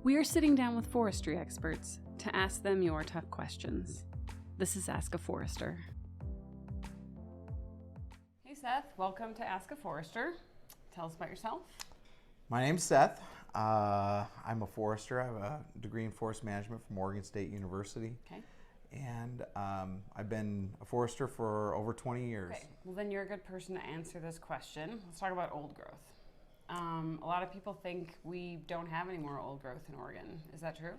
We are sitting down with forestry experts to ask them your tough questions. This is Ask a Forester. Hey Seth, welcome to Ask a Forester. Tell us about yourself. My name's Seth. I'm a forester. I have a degree in forest management from Oregon State University. Okay. And I've been a forester for over 20 years. Okay. Well, then you're a good person to answer this question. Let's talk about old growth. A lot of people think we don't have any more old growth in Oregon. Is that true?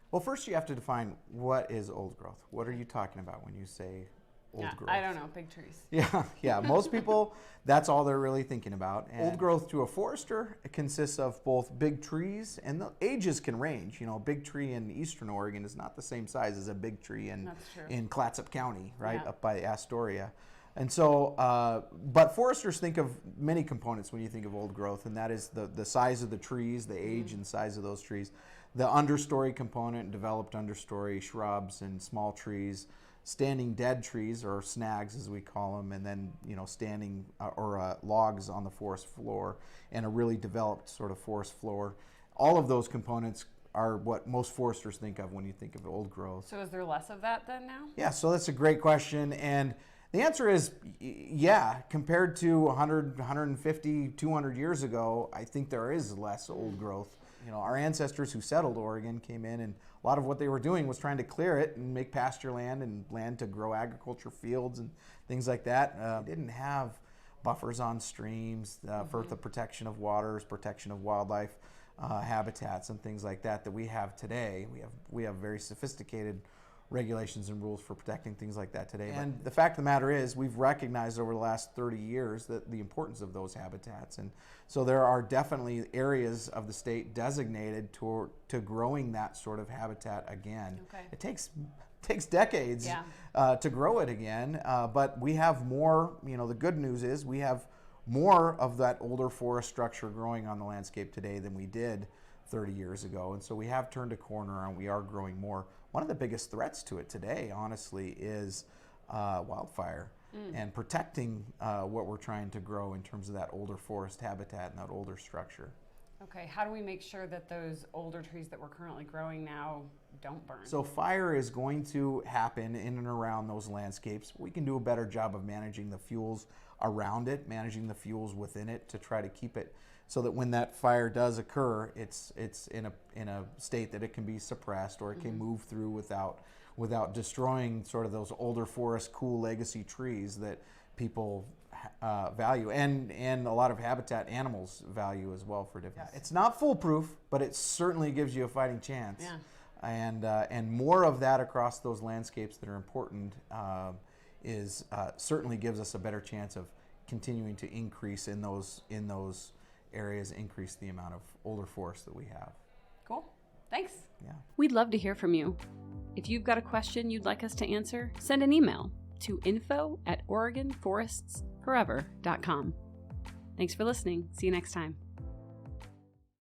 Well, first you have to define what is old growth. What are you talking about when you say old growth? I don't know, big trees. Yeah. Most people, that's all they're really thinking about. And old growth to a forester, it consists of both big trees, and the ages can range. You know, a big tree in eastern Oregon is not the same size as a big tree in Clatsop County, right, up by Astoria. And so, but foresters think of many components when you think of old growth, and that is the size of the trees, the age and size of those trees, the understory component, developed understory, shrubs and small trees, standing dead trees or snags as we call them, and then standing logs on the forest floor, and a really developed sort of forest floor. All of those components are what most foresters think of when you think of old growth. So is there less of that then now? Yeah, so that's a great question, and the answer is yeah. Compared to 100, 150, 200 years ago, I think there is less old growth. Our ancestors who settled Oregon came in, and a lot of what they were doing was trying to clear it and make pasture land and land to grow agriculture fields and things like that. They didn't have buffers on streams for the protection of waters, protection of wildlife habitats and things like that we have today. We have very sophisticated regulations and rules for protecting things like that today. And the fact of the matter is, we've recognized over the last 30 years that the importance of those habitats. And so there are definitely areas of the state designated to growing that sort of habitat again. Okay. It takes decades to grow it again, but we have more. The good news is we have more of that older forest structure growing on the landscape today than we did 30 years ago, and so we have turned a corner and we are growing more. One of the biggest threats to it today, honestly, is wildfire and protecting what we're trying to grow in terms of that older forest habitat and that older structure. Okay, how do we make sure that those older trees that we're currently growing now don't burn? So fire is going to happen in and around those landscapes. We can do a better job of managing the fuels around it, managing the fuels within it to try to keep it so that when that fire does occur, it's in a state that it can be suppressed, or it can move through without destroying sort of those older forest, cool legacy trees that people value, and a lot of habitat animals value as well for different. It's not foolproof, but it certainly gives you a fighting chance. Yeah. And more of that across those landscapes that are important is certainly gives us a better chance of continuing to increase in those areas, increase the amount of older forest that we have. Cool. Thanks. Yeah. We'd love to hear from you. If you've got a question you'd like us to answer, send an email to info@OregonForestsForever.com. Thanks for listening. See you next time.